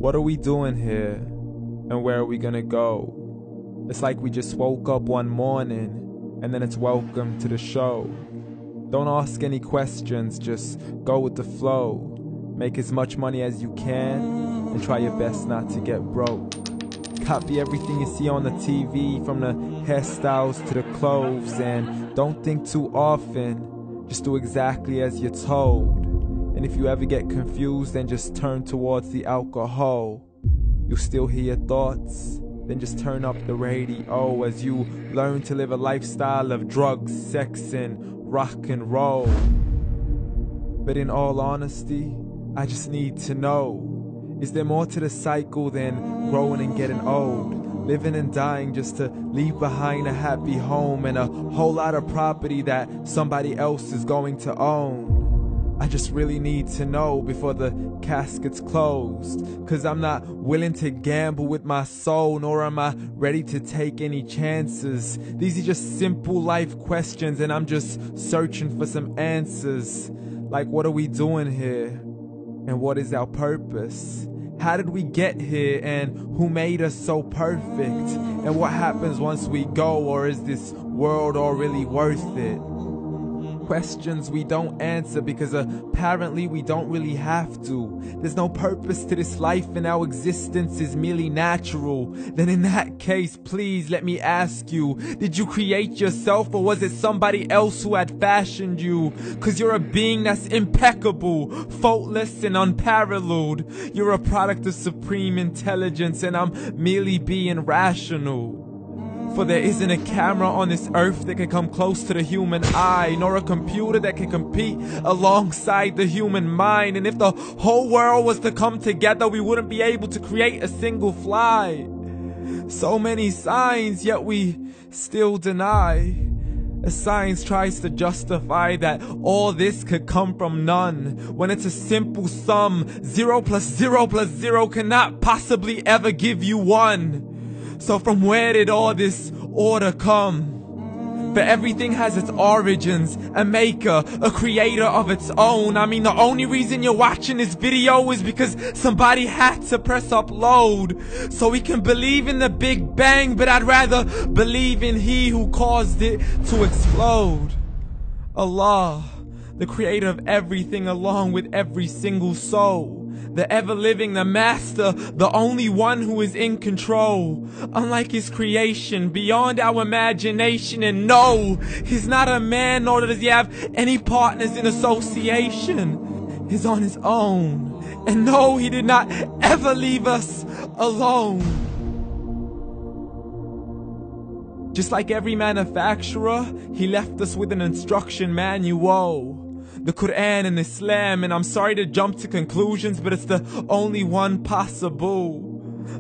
What are we doing here? And where are we gonna go? It's like we just woke up one morning, and then it's welcome to the show. Don't ask any questions, just go with the flow. Make as much money as you can, and try your best not to get broke. Copy everything you see on the TV, from the hairstyles to the clothes, and don't think too often, just do exactly as you're told. And if you ever get confused, then just turn towards the alcohol. You'll still hear your thoughts, then just turn up the radio as you learn to live a lifestyle of drugs, sex, and rock and roll. But in all honesty, I just need to know, is there more to the cycle than growing and getting old? Living and dying just to leave behind a happy home and a whole lot of property that somebody else is going to own. I just really need to know before the casket's closed, 'cause I'm not willing to gamble with my soul, nor am I ready to take any chances. These are just simple life questions, and I'm just searching for some answers. Like, what are we doing here? And what is our purpose? How did we get here, and who made us so perfect? And what happens once we go, or is this world all really worth it? Questions we don't answer because apparently we don't really have to. There's no purpose to this life and our existence is merely natural. Then in that case, please let me ask you, did you create yourself, or was it somebody else who had fashioned you? 'Cause you're a being that's impeccable, faultless and unparalleled. You're a product of supreme intelligence, and I'm merely being rational. For there isn't a camera on this earth that can come close to the human eye, nor a computer that can compete alongside the human mind. And if the whole world was to come together, we wouldn't be able to create a single fly. So many signs, yet we still deny. As science tries to justify that all this could come from none, when it's a simple sum. 0 plus 0 plus 0 cannot possibly ever give you 1. So from where did all this order come? For everything has its origins, a maker, a creator of its own. I mean, the only reason you're watching this video is because somebody had to press upload. So we can believe in the Big Bang, but I'd rather believe in He who caused it to explode. Allah, the creator of everything along with every single soul. The ever-living, the master, the only one who is in control. Unlike his creation, beyond our imagination. And no, he's not a man, nor does he have any partners in association. He's on his own. And no, he did not ever leave us alone. Just like every manufacturer, he left us with an instruction manual. The Quran and Islam, and I'm sorry to jump to conclusions, but it's the only one possible.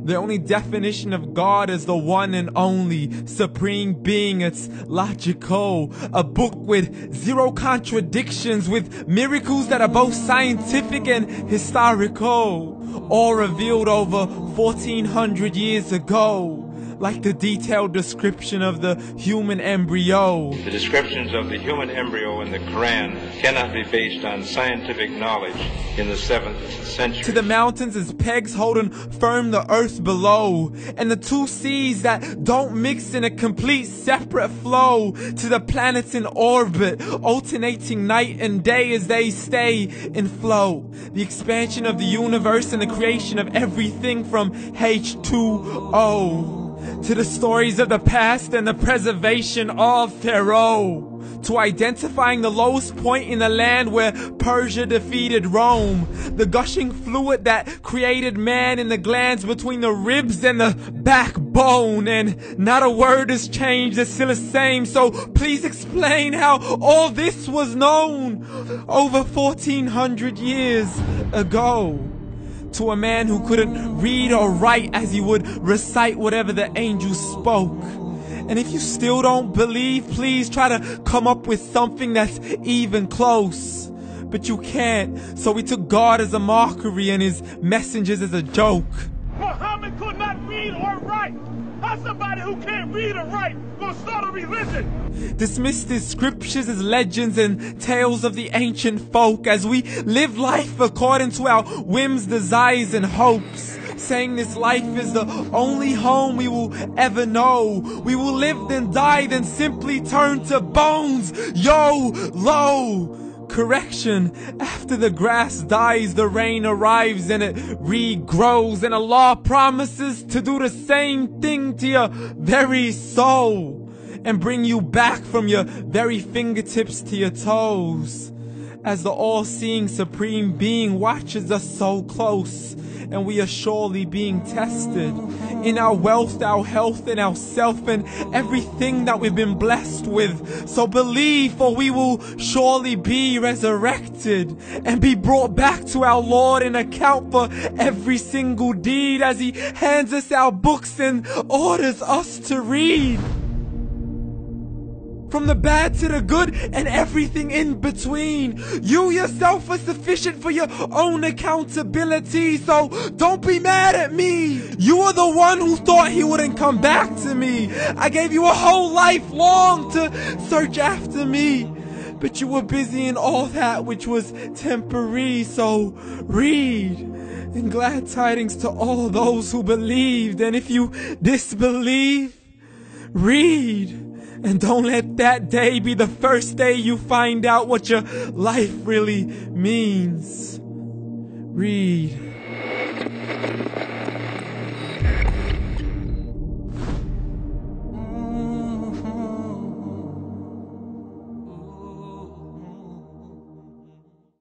The only definition of God is the one and only supreme being. It's logical, a book with 0 contradictions, with miracles that are both scientific and historical, all revealed over 1400 years ago. Like the detailed description of the human embryo. The descriptions of the human embryo in the Quran cannot be based on scientific knowledge in the 7th century. To the mountains as pegs holding firm the earth below, and the 2 seas that don't mix in a complete separate flow. To the planets in orbit, alternating night and day as they stay in flow. The expansion of the universe and the creation of everything from H2O. To the stories of the past and the preservation of Pharaoh. To identifying the lowest point in the land where Persia defeated Rome. The gushing fluid that created man in the glands between the ribs and the backbone. And not a word has changed, it's still the same. So please explain how all this was known over 1400 years ago. To a man who couldn't read or write, as he would recite whatever the angels spoke. And if you still don't believe, please try to come up with something that's even close. But you can't, so we took God as a mockery and his messengers as a joke. Muhammad could not read or write. How's somebody who can't read or write gonna start a religion? Dismissed his scriptures as legends and tales of the ancient folk, as we live life according to our whims, desires, and hopes. saying this life is the only home we will ever know. We will live then die, then simply turn to bones. YOLO! Correction, after the grass dies, the rain arrives and it regrows, and Allah promises to do the same thing to your very soul and bring you back from your very fingertips to your toes, as the all-seeing supreme being watches us so close, and we are surely being tested in our wealth, our health, and our self, and everything that we've been blessed with. So believe, for we will surely be resurrected and be brought back to our Lord and account for every single deed, as He hands us our books and orders us to read. From the bad to the good and everything in between. You yourself are sufficient for your own accountability, so don't be mad at me. You are the one who thought He wouldn't come back to me. I gave you a whole life long to search after me, but you were busy in all that which was temporary. So read, and glad tidings to all those who believed. And if you disbelieve, read. And don't let that day be the first day you find out what your life really means. Read.